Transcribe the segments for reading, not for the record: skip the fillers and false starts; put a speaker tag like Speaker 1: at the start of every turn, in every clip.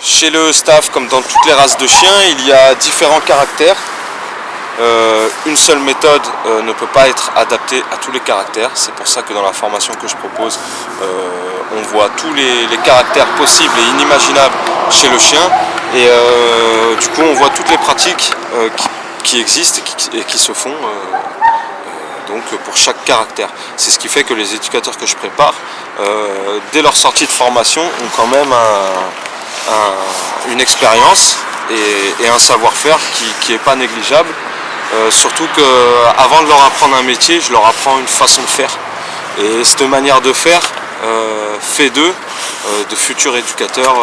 Speaker 1: Chez le staff, comme dans toutes les races de chiens, il y a différents caractères. Une seule méthode ne peut pas être adaptée à tous les caractères. C'est pour ça que dans la formation que je propose, on voit tous les caractères possibles et inimaginables chez le chien. Et du coup, on voit toutes les pratiques qui existent et qui se font donc pour chaque caractère. C'est ce qui fait que les éducateurs que je prépare, dès leur sortie de formation, ont quand même une expérience et un savoir-faire qui n'est pas négligeable. Surtout qu'avant de leur apprendre un métier, je leur apprends une façon de faire. Et cette manière de faire fait d'eux de futurs éducateurs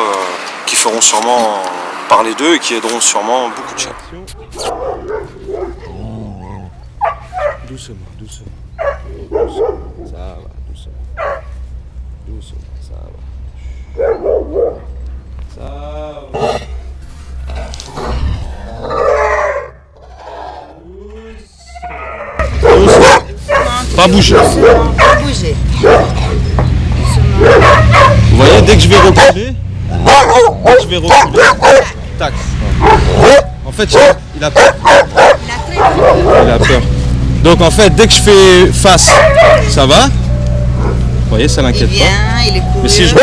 Speaker 1: qui feront sûrement parler d'eux et qui aideront sûrement beaucoup de chiens. Doucement, doucement. Doucement, ça va, doucement. Doucement, ça va. Ça va. Pas bouger.
Speaker 2: Pas bouger.
Speaker 1: Vous voyez, dès que je vais reculer, tac. En fait, il a peur. Il a peur. Donc en fait, dès que je fais face, ça va. Vous voyez, ça l'inquiète pas.
Speaker 2: Il est cool.
Speaker 1: Mais si je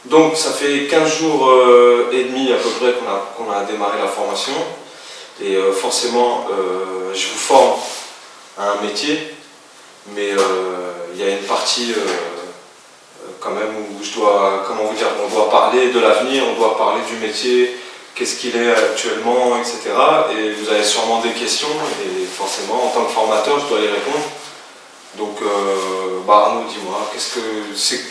Speaker 1: Donc ça fait 15 jours et demi à peu près qu'on a démarré la formation. Et forcément, je vous forme à un métier, mais il y a une partie quand même où je dois, comment vous dire, on doit parler de l'avenir, on doit parler du métier, qu'est-ce qu'il est actuellement, etc. Et vous avez sûrement des questions, et forcément, en tant que formateur, je dois y répondre. Donc, Arnaud, dis-moi, qu'est-ce que c'est,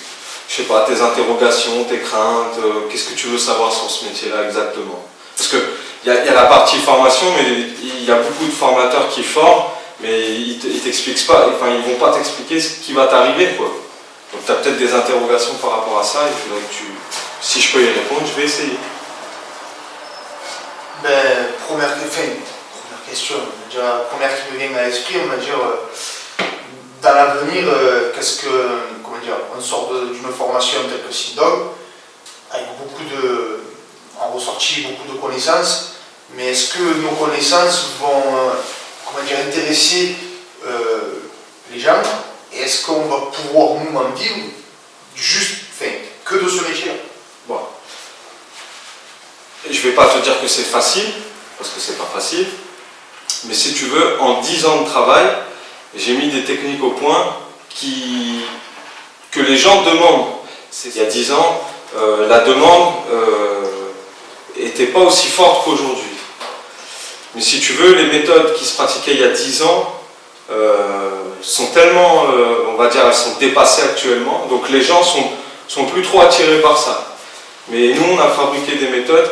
Speaker 1: je sais pas, tes interrogations, tes craintes, qu'est-ce que tu veux savoir sur ce métier-là exactement? Parce que il y a la partie formation, mais il y a beaucoup de formateurs qui forment, mais ils t'expliquent pas, enfin ils vont pas t'expliquer ce qui va t'arriver, quoi. Donc tu as peut-être des interrogations par rapport à ça, il faudrait que si je peux y répondre, je vais essayer.
Speaker 2: Ben, première question, déjà, première qui me vient à l'esprit, on va dire, dans l'avenir, qu'est-ce que, comment dire, on sort d'une formation telle que SynDog, avec en ressorti beaucoup de connaissances, mais est-ce que nos connaissances vont, comment dire, intéresser les gens, et est-ce qu'on va pouvoir nous en vivre que de ce métier-là?
Speaker 1: Bon. Je ne vais pas te dire que c'est facile, parce que c'est pas facile, mais si tu veux, en 10 ans de travail, j'ai mis des techniques au point que les gens demandent. Il y a 10 ans, la demande n'était pas aussi forte qu'aujourd'hui. Mais si tu veux, les méthodes qui se pratiquaient il y a 10 ans sont tellement, on va dire, elles sont dépassées actuellement, donc les gens sont plus trop attirés par ça. Mais nous, on a fabriqué des méthodes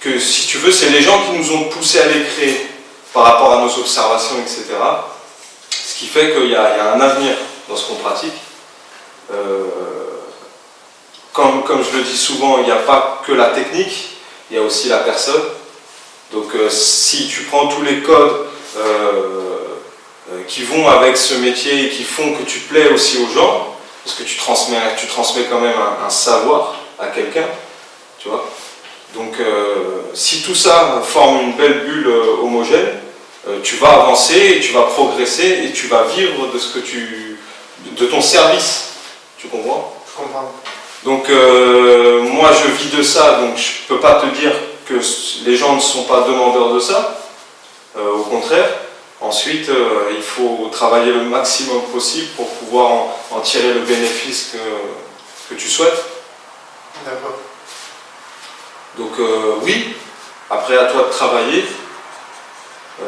Speaker 1: que si tu veux, c'est les gens qui nous ont poussés à les créer par rapport à nos observations, etc. Ce qui fait qu'il y a un avenir dans ce qu'on pratique. Comme je le dis souvent, il n'y a pas que la technique, il y a aussi la personne. Donc si tu prends tous les codes qui vont avec ce métier et qui font que tu plais aussi aux gens, parce que tu transmets quand même un savoir à quelqu'un, tu vois. Donc si tout ça forme une belle bulle homogène, tu vas avancer, et tu vas progresser et tu vas vivre de ton service. Tu comprends?
Speaker 2: Je comprends.
Speaker 1: Donc moi je vis de ça, donc je ne peux pas te dire que les gens ne sont pas demandeurs de ça, au contraire. Ensuite, il faut travailler le maximum possible pour pouvoir en tirer le bénéfice que tu souhaites.
Speaker 2: D'accord.
Speaker 1: Donc oui, après à toi de travailler.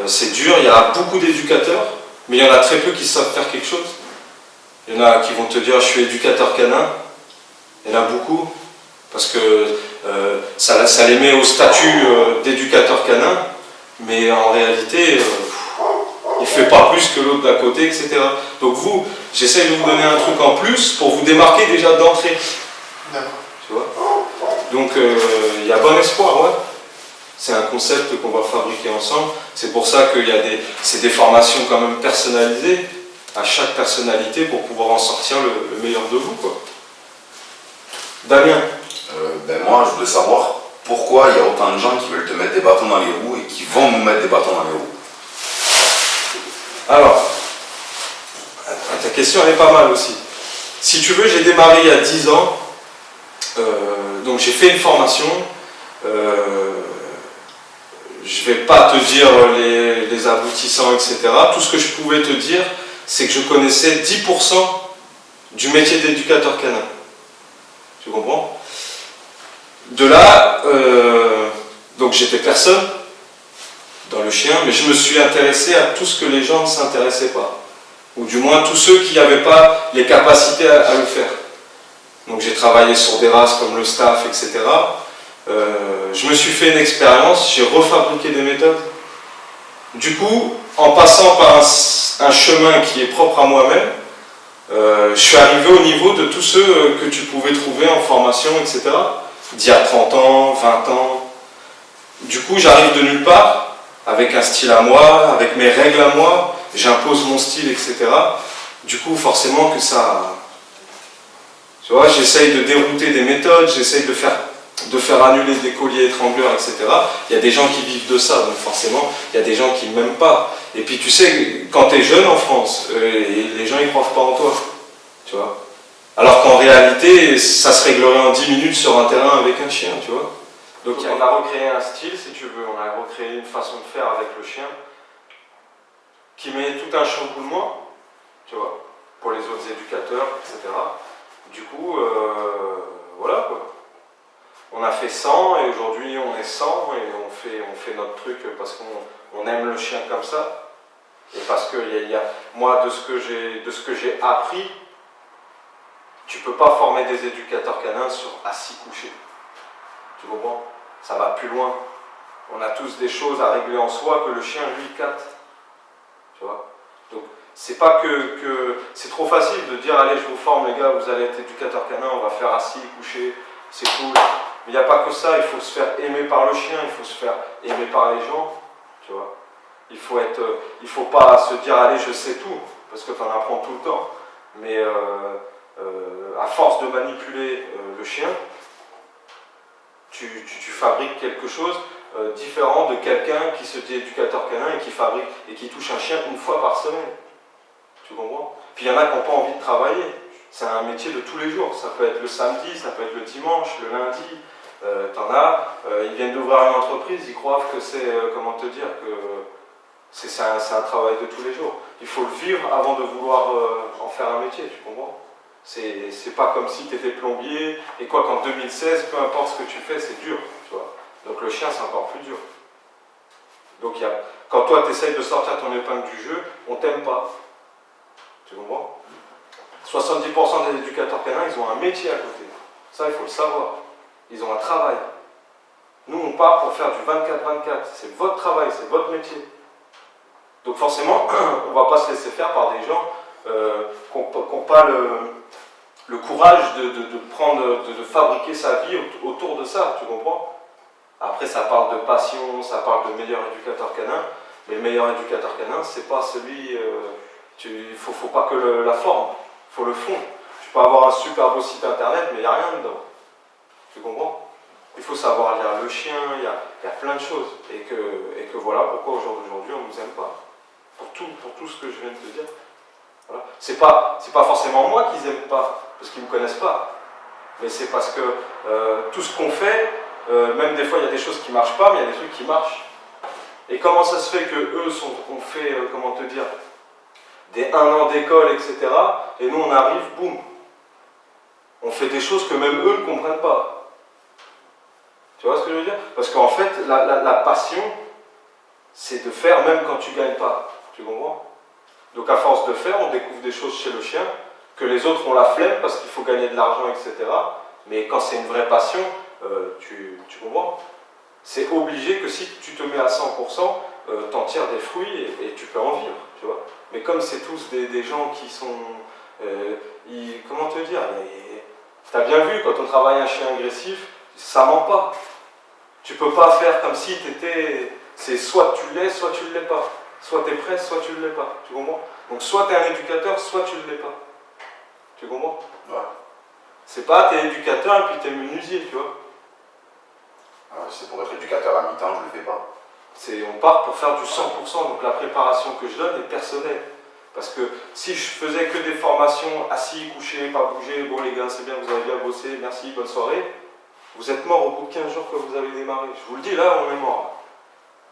Speaker 1: C'est dur, il y a beaucoup d'éducateurs, mais il y en a très peu qui savent faire quelque chose. Il y en a qui vont te dire je suis éducateur canin. Il y en a beaucoup, parce que ça les met au statut d'éducateur canin, mais en réalité, il ne fait pas plus que l'autre d'à côté, etc. Donc vous, j'essaie de vous donner un truc en plus pour vous démarquer déjà d'entrée.
Speaker 2: D'accord.
Speaker 1: Tu vois? Donc il y a bon espoir, ouais. C'est un concept qu'on va fabriquer ensemble. C'est pour ça qu'il y a c'est des formations quand même personnalisées, à chaque personnalité, pour pouvoir en sortir le meilleur de vous, quoi. Damien.
Speaker 3: Moi, je voulais savoir pourquoi il y a autant de gens qui veulent te mettre des bâtons dans les roues et qui vont nous mettre des bâtons dans les roues.
Speaker 1: Alors, ta question elle est pas mal aussi. Si tu veux, j'ai démarré il y a 10 ans, donc j'ai fait une formation. Je ne vais pas te dire les aboutissants, etc. Tout ce que je pouvais te dire, c'est que je connaissais 10% du métier d'éducateur canin. Tu comprends? De là, donc j'étais personne dans le chien, mais je me suis intéressé à tout ce que les gens ne s'intéressaient pas. Ou du moins tous ceux qui n'avaient pas les capacités à le faire. Donc j'ai travaillé sur des races comme le staff, etc. Je me suis fait une expérience, j'ai refabriqué des méthodes. Du coup, en passant par un chemin qui est propre à moi-même, je suis arrivé au niveau de tous ceux que tu pouvais trouver en formation, etc. D'il y a 30 ans, 20 ans. Du coup, j'arrive de nulle part, avec un style à moi, avec mes règles à moi, j'impose mon style, etc. Du coup, forcément que ça... Tu vois, j'essaye de dérouter des méthodes, j'essaye de faire annuler des colliers étrangleurs, etc. Il y a des gens qui vivent de ça, donc forcément, il y a des gens qui ne m'aiment pas. Et puis tu sais, quand tu es jeune en France, les gens ils ne croient pas en toi, tu vois. Alors qu'en réalité, ça se réglerait en 10 minutes sur un terrain avec un chien, tu vois. Donc on a recréé un style, si tu veux, on a recréé une façon de faire avec le chien qui met tout un chamboulement, tu vois, pour les autres éducateurs, etc. Du coup, voilà quoi. On a fait 100 et aujourd'hui on est 100 et on fait notre truc parce qu'on aime le chien comme ça. Et parce que moi, de ce que j'ai appris, tu peux pas former des éducateurs canins sur assis couché. Tu comprends? Ça va plus loin. On a tous des choses à régler en soi que le chien, lui, capte. Tu vois? Donc, c'est pas que c'est trop facile de dire allez, je vous forme les gars, vous allez être éducateur canin, on va faire assis, couché, c'est cool. Mais il n'y a pas que ça, il faut se faire aimer par le chien, il faut se faire aimer par les gens. Tu vois? Il faut pas se dire allez, je sais tout, parce que tu en apprends tout le temps. Mais à force de manipuler le chien, tu fabriques quelque chose différent de quelqu'un qui se dit éducateur canin et qui fabrique et qui touche un chien une fois par semaine. Tu comprends? Puis il y en a qui n'ont pas envie de travailler. C'est un métier de tous les jours. Ça peut être le samedi, ça peut être le dimanche, le lundi. T'en as, ils viennent d'ouvrir une entreprise, ils croient que c'est, comment te dire, que c'est un travail de tous les jours. Il faut le vivre avant de vouloir en faire un métier, tu comprends? C'est pas comme si tu étais plombier et quoi qu'en 2016, peu importe ce que tu fais, c'est dur, tu vois. Donc le chien, c'est encore plus dur. Donc quand toi, tu essayes de sortir ton épingle du jeu, on t'aime pas. Tu comprends? 70% des éducateurs canins, ils ont un métier à côté. Ça, il faut le savoir. Ils ont un travail. Nous, on part pour faire du 24-24. C'est votre travail, c'est votre métier. Donc forcément, on ne va pas se laisser faire par des gens qui n'ont pas le courage de fabriquer sa vie autour de ça, tu comprends? Après, ça parle de passion, ça parle de meilleur éducateur canin, mais le meilleur éducateur canin, c'est pas celui... il faut pas que la forme, il faut le fond. Tu peux avoir un super beau site internet, mais il n'y a rien dedans. Tu comprends? Il faut savoir lire le chien, il y a plein de choses. Et que voilà pourquoi aujourd'hui on ne nous aime pas. Pour tout ce que je viens de te dire. Voilà. C'est pas forcément moi qu'ils n'aiment pas, parce qu'ils ne me connaissent pas. Mais c'est parce que tout ce qu'on fait, même des fois il y a des choses qui ne marchent pas, mais il y a des trucs qui marchent. Et comment ça se fait qu'eux ont fait, comment te dire, des 1 an d'école, etc. Et nous on arrive, boum. On fait des choses que même eux ne comprennent pas. Tu vois ce que je veux dire? Parce qu'en fait, la passion, c'est de faire même quand tu ne gagnes pas. Tu comprends? Donc à force de faire, on découvre des choses chez le chien que les autres ont la flemme parce qu'il faut gagner de l'argent, etc. Mais quand c'est une vraie passion, tu comprends? C'est obligé que si tu te mets à 100%, t'en tires des fruits et tu peux en vivre, tu vois. Mais comme c'est tous des gens qui sont... comment te dire? T'as bien vu, quand on travaille un chien agressif, ça ment pas. Tu peux pas faire comme si t'étais... C'est soit tu l'es, soit tu ne l'es pas. Soit tu es prêt, soit tu ne l'es pas. Tu comprends? Donc soit tu es un éducateur, soit tu ne l'es pas. Tu comprends?
Speaker 3: Ouais.
Speaker 1: C'est pas tu es éducateur et puis tu es menuisier, tu vois.
Speaker 3: C'est pour être éducateur à mi-temps, je le fais pas.
Speaker 1: On part pour faire du 100%, donc la préparation que je donne est personnelle. Parce que si je faisais que des formations assis, couchés, pas bouger, bon les gars c'est bien, vous avez bien bossé, merci, bonne soirée, vous êtes mort au bout de 15 jours que vous avez démarré. Je vous le dis, là on est mort.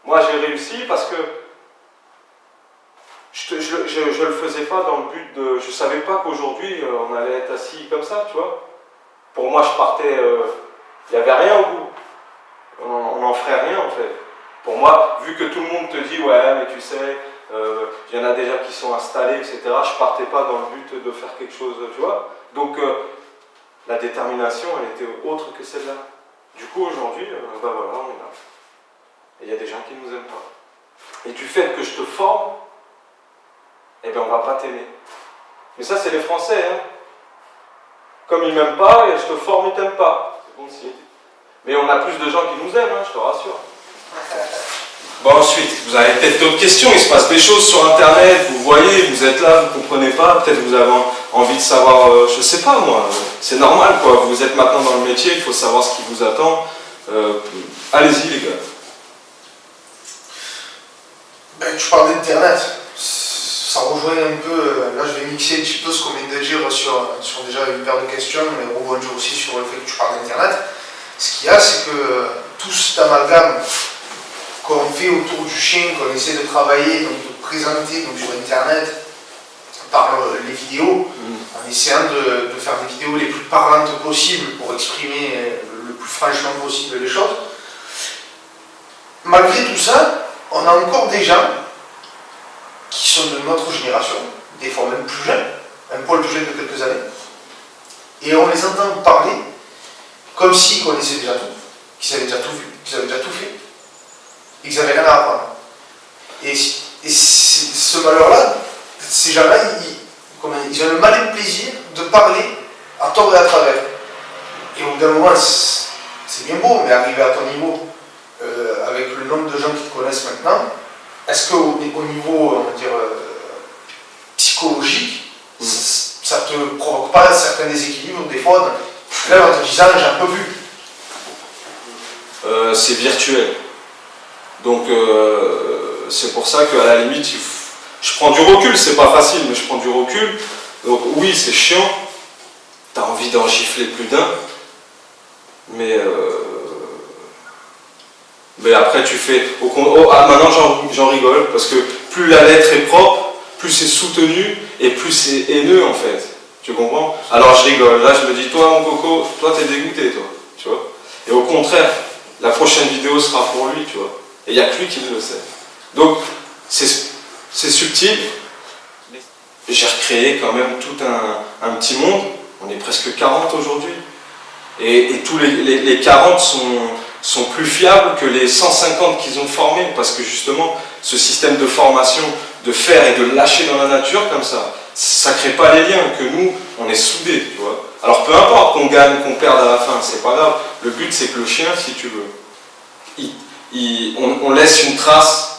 Speaker 1: Moi j'ai réussi parce que je le faisais pas dans le but de... Je savais pas qu'aujourd'hui on allait être assis comme ça, tu vois. Pour moi je partais... Il n'y avait rien au bout. On n'en ferait rien en fait. Pour moi, vu que tout le monde te dit ouais mais tu sais, il y en a déjà qui sont installés, etc. Je partais pas dans le but de faire quelque chose, tu vois. Donc la détermination elle était autre que celle-là. Du coup aujourd'hui, ben voilà, on est là. Et il y a des gens qui nous aiment pas. Et du fait que je te forme, eh bien on va pas t'aimer. Mais ça c'est les Français, hein. Comme ils m'aiment pas, et je te forme, ils t'aiment pas. C'est bon signe. Mais on a plus de gens qui nous aiment, hein, je te rassure. Bon ensuite, vous avez peut-être d'autres questions, il se passe des choses sur internet, vous voyez, vous êtes là, vous ne comprenez pas, peut-être vous avez envie de savoir, je sais pas moi, c'est normal quoi, vous êtes maintenant dans le métier, il faut savoir ce qui vous attend. Allez-y les gars.
Speaker 2: Ben, tu parles d'internet. ça rejoint un peu, là je vais mixer un petit peu ce qu'on vient de dire sur déjà une paire de questions, mais rebondir aussi sur le fait que tu parles d'Internet. Ce qu'il y a, c'est que tout cet amalgame qu'on fait autour du chien, qu'on essaie de travailler, donc de présenter donc, sur Internet, par les vidéos, en essayant de faire des vidéos les plus parlantes possibles pour exprimer le plus franchement possible les choses. Malgré tout ça, on a encore des gens qui sont de notre génération, des fois même plus jeunes, un poil plus jeunes de quelques années, et on les entend parler comme s'ils connaissaient déjà tout, qu'ils avaient déjà tout vu, qu'ils avaient déjà tout fait, et qu'ils n'avaient rien à apprendre. Et ce malheur-là, ces gens-là, ils ont le malin plaisir de parler à tort et à travers. Et au bout d'un moment, c'est bien beau, mais arriver à ton niveau, avec le nombre de gens qui te connaissent maintenant, est-ce qu'au niveau, on va dire, psychologique, ça te provoque pas certains déséquilibres des fois, là en te disant j'en peux plus?
Speaker 1: C'est virtuel. Donc c'est pour ça qu'à la limite, je prends du recul, c'est pas facile, mais je prends du recul. Donc oui, c'est chiant, t'as envie d'en gifler plus d'un, mais après tu fais... maintenant j'en rigole, parce que plus la lettre est propre, plus c'est soutenu, et plus c'est haineux en fait. Tu comprends? Alors je rigole, là je me dis, toi mon coco, toi t'es dégoûté, toi, tu vois. Et au contraire, la prochaine vidéo sera pour lui, tu vois. Et il n'y a que lui qui le sait. Donc c'est subtil. J'ai recréé quand même tout un petit monde. On est presque 40 aujourd'hui. Et tous les 40 sont plus fiables que les 150 qu'ils ont formés. Parce que justement, ce système de formation, de faire et de lâcher dans la nature comme ça ne crée pas les liens. Que nous, on est soudés, tu vois. Alors peu importe qu'on gagne, qu'on perde à la fin, c'est pas grave. Le but, c'est que le chien, si tu veux, on laisse une trace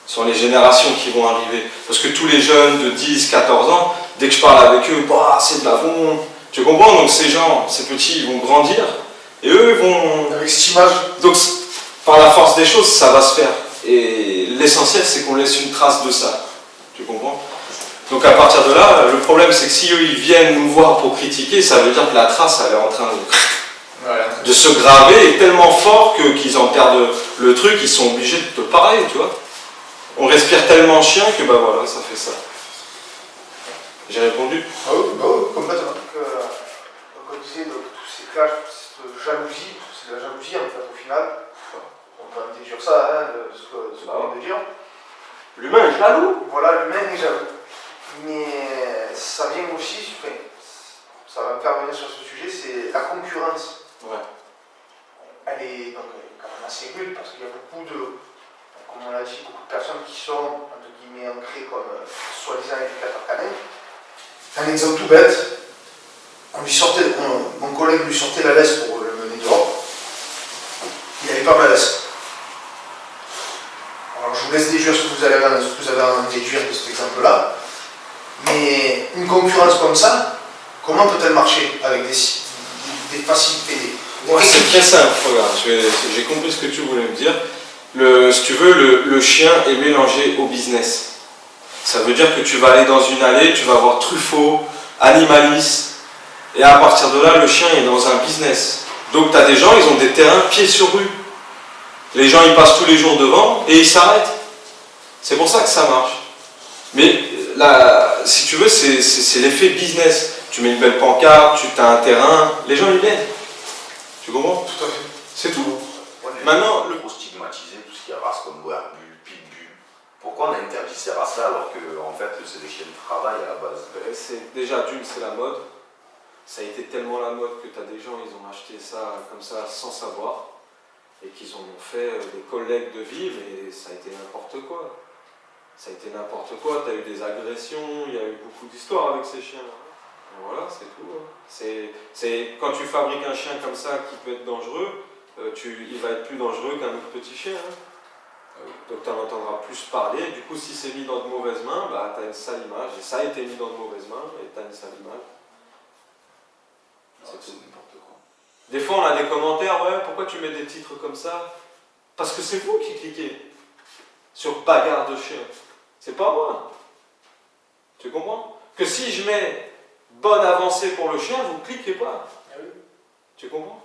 Speaker 1: sur les générations qui vont arriver. Parce que tous les jeunes de 10, 14 ans, dès que je parle avec eux, bah, c'est de la bombe. Tu comprends? Donc ces gens, ces petits, ils vont grandir. Et eux, ils vont...
Speaker 2: Avec cette image.
Speaker 1: Donc, par la force des choses, ça va se faire. Et l'essentiel, c'est qu'on laisse une trace de ça. Tu comprends? Donc à partir de là, le problème, c'est que si eux, ils viennent nous voir pour critiquer, ça veut dire que la trace, elle est en train de se graver et tellement fort qu'ils en perdent le truc, ils sont obligés de te parler, tu vois. On respire tellement chien que bah voilà, ça fait ça. J'ai répondu?
Speaker 2: Ah oui, complètement. Donc on disait, donc, tous ces clashs, toute cette jalousie, c'est de la jalousie en fait au final. On peut en déduire ça, hein, de ce qu'on vient de dire.
Speaker 1: L'humain est jaloux.
Speaker 2: Voilà, l'humain est jaloux. Mais ça vient aussi, enfin, ça va me faire revenir sur ce sujet, c'est la concurrence.
Speaker 1: Ouais.
Speaker 2: Elle est quand même assez rude parce qu'il y a beaucoup de, comme on l'a dit, beaucoup de personnes qui sont, entre guillemets, ancrées comme soi-disant éducateurs canins. Un exemple tout bête, mon collègue lui sortait la laisse pour le mener dehors. Il n'avait pas ma laisse. Alors je vous laisse déduire ce que vous avez à en déduire de cet exemple-là. Mais une concurrence comme ça, comment peut-elle marcher avec des facilités?
Speaker 1: C'est très simple, regarde, j'ai compris ce que tu voulais me dire. Si tu veux, le chien est mélangé au business. Ça veut dire que tu vas aller dans une allée, tu vas voir Truffaut, Animalis, et à partir de là, le chien est dans un business. Donc tu as des gens, ils ont des terrains pieds sur rue. Les gens, ils passent tous les jours devant et ils s'arrêtent. C'est pour ça que ça marche. Mais là, si tu veux, c'est l'effet business. Tu mets une belle pancarte, tu as un terrain, les gens ils viennent. Tu comprends?
Speaker 2: Tout à fait.
Speaker 1: C'est tout. Maintenant,
Speaker 3: pour stigmatiser tout ce qui est race comme Werbull, Pitbull, pourquoi on a interdit ces races-là alors que en fait c'est des chiens de travail à la base?
Speaker 1: Déjà d'une, c'est la mode. Ça a été tellement la mode que tu as des gens, ils ont acheté ça comme ça sans savoir et qu'ils en ont fait des collègues de vie, mais ça a été n'importe quoi. Ça a été n'importe quoi, tu as eu des agressions, il y a eu beaucoup d'histoires avec ces chiens. Voilà, c'est tout. Quand tu fabriques un chien comme ça qui peut être dangereux, il va être plus dangereux qu'un autre petit chien. Donc tu en entendras plus parler. Du coup, si c'est mis dans de mauvaises mains, bah, tu as une sale image. Et ça a été mis dans de mauvaises mains et tu as une sale image.
Speaker 3: C'est n'importe quoi.
Speaker 1: Des fois, on a des commentaires, ouais, pourquoi tu mets des titres comme ça? Parce que c'est vous qui cliquez sur bagarre de chien. C'est pas moi. Tu comprends? Que si je mets bonne avancée pour le chien, vous ne cliquez pas. Tu comprends?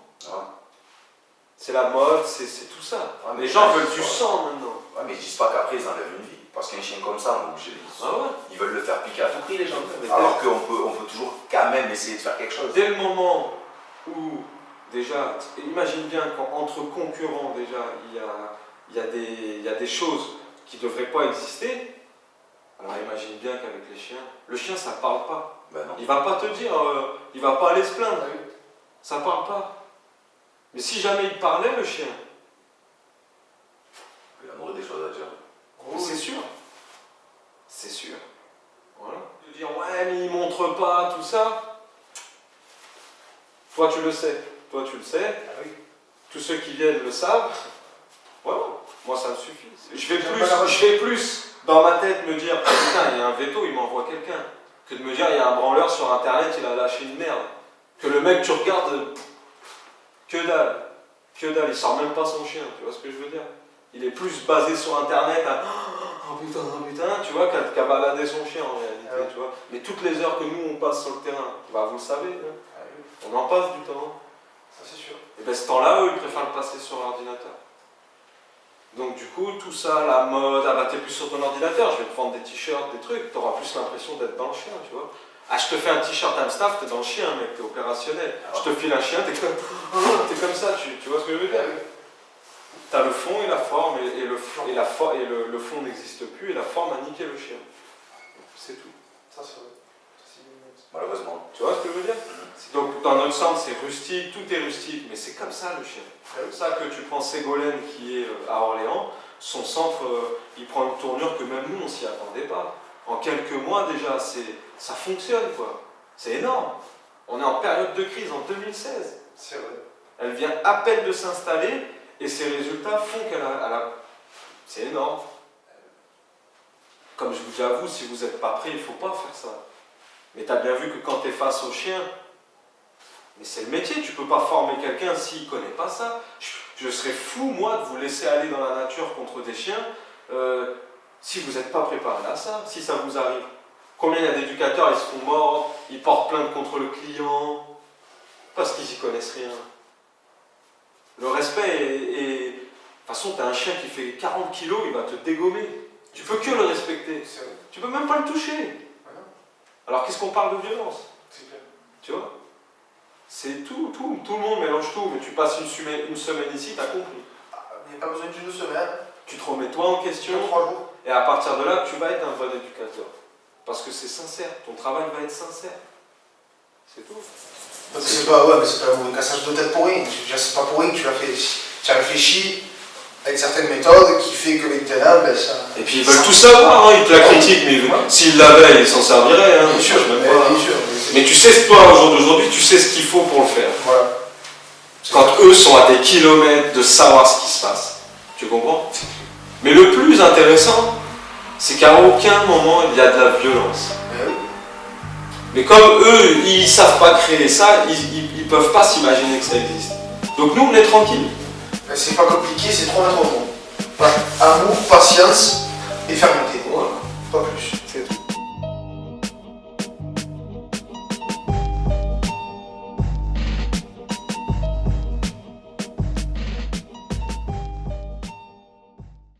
Speaker 1: C'est la mode, c'est tout ça. Les gens veulent du sang maintenant.
Speaker 3: Ouais, mais ils disent pas qu'après ils enlèvent une vie. Parce qu'un chien comme ça, on est obligé ils veulent le faire piquer à tout prix, les gens. Alors qu'on peut toujours quand même essayer de faire quelque chose.
Speaker 1: Dès le moment où, déjà, imagine bien qu'entre concurrents, déjà, il y a des choses qui ne devraient pas exister. Alors imagine bien qu'avec les chiens, le chien ça parle pas.
Speaker 3: Ben non.
Speaker 1: Il va pas te dire, il va pas aller se plaindre. Ça parle pas. Mais si jamais il parlait, le chien,
Speaker 3: Il en aurait des choses à dire.
Speaker 1: c'est sûr. C'est sûr. Voilà. De dire, ouais, mais il montre pas, tout ça. Toi, tu le sais. Toi, tu le sais. Tous ceux qui viennent le savent. Voilà. Moi, ça me suffit. Je vais plus dans ma tête me dire, putain, il y a un veto, il m'envoie quelqu'un. Que de me dire, il y a un branleur sur Internet, il a lâché une merde. Que le mec, tu regardes, que dalle. Que dalle, il sort même pas son chien, tu vois ce que je veux dire? Il est plus basé sur Internet à oh putain, tu vois, qu'à balader son chien en réalité, tu vois. Mais toutes les heures que nous on passe sur le terrain, bah vous le savez, hein, on en passe du temps.
Speaker 2: Ça c'est sûr.
Speaker 1: Et bien ce temps-là, eux, ils préfèrent le passer sur l'ordinateur. Donc du coup, tout ça, la mode, ah bah t'es plus sur ton ordinateur, je vais te vendre des t-shirts, des trucs, t'auras plus l'impression d'être dans le chien, tu vois. Ah, je te fais un t-shirt Amstaff, t'es dans le chien, mec, t'es opérationnel. Je te file un chien, t'es comme ça, tu vois ce que je veux dire? T'as le fond et la forme, et le fond n'existe plus, et la forme a niqué le chien. C'est tout.
Speaker 2: Ça c'est vrai.
Speaker 3: Malheureusement.
Speaker 1: Tu vois ce que je veux dire? Donc dans notre sens, c'est rustique, tout est rustique, mais c'est comme ça le chien. C'est comme ça que tu prends Ségolène qui est à Orléans, son centre, il prend une tournure que même nous on s'y attendait pas. En quelques mois déjà, ça fonctionne quoi. C'est énorme. On est en période de crise en 2016.
Speaker 2: C'est vrai.
Speaker 1: Elle vient à peine de s'installer et ses résultats font qu'elle a... C'est énorme. Comme je vous avoue, si vous n'êtes pas prêt, il ne faut pas faire ça. Mais tu as bien vu que quand tu es face au chien, mais c'est le métier, tu ne peux pas former quelqu'un s'il ne connaît pas ça. Je serais fou, moi, de vous laisser aller dans la nature contre des chiens si vous n'êtes pas préparé à ça, si ça vous arrive. Combien il y a d'éducateurs, ils se font mordre, ils portent plainte contre le client, parce qu'ils n'y connaissent rien. Le respect est... De toute façon, tu as un chien qui fait 40 kilos, il va te dégommer. Tu peux que le respecter. Tu peux même pas le toucher. Alors qu'est-ce qu'on parle de violence? Tu vois? C'est tout le monde mélange tout, mais tu passes une semaine ici, t'as compris.
Speaker 2: Il n'y a pas besoin d'une semaine.
Speaker 1: Tu te remets toi en question,
Speaker 2: 3 jours.
Speaker 1: et à partir de là, tu vas être un bon éducateur. Parce que c'est sincère, ton travail va être sincère. C'est tout.
Speaker 2: C'est pas, ouais, mais c'est pas un cassage de tête pour rien. C'est pas pour rien que tu as réfléchi à une certaine méthode qui fait que maintenant, ben, ça...
Speaker 1: Et puis ils veulent tout savoir, hein, ils te la critiquent, mais s'ils l'avaient, ils s'en serviraient. Hein,
Speaker 2: bien sûr,
Speaker 1: mais tu sais, toi, au jour d'aujourd'hui, tu sais ce qu'il faut pour le faire.
Speaker 2: Voilà.
Speaker 1: Quand eux sont à des kilomètres de savoir ce qui se passe. Tu comprends? Mais le plus intéressant, c'est qu'à aucun moment il y a de la violence. Mais comme eux, ils ne savent pas créer ça, ils ne peuvent pas s'imaginer que ça existe. Donc nous, on est tranquille.
Speaker 2: C'est pas compliqué, c'est 3 mètres au fond. Amour, patience et fermeté.
Speaker 1: Voilà.
Speaker 2: Pas plus.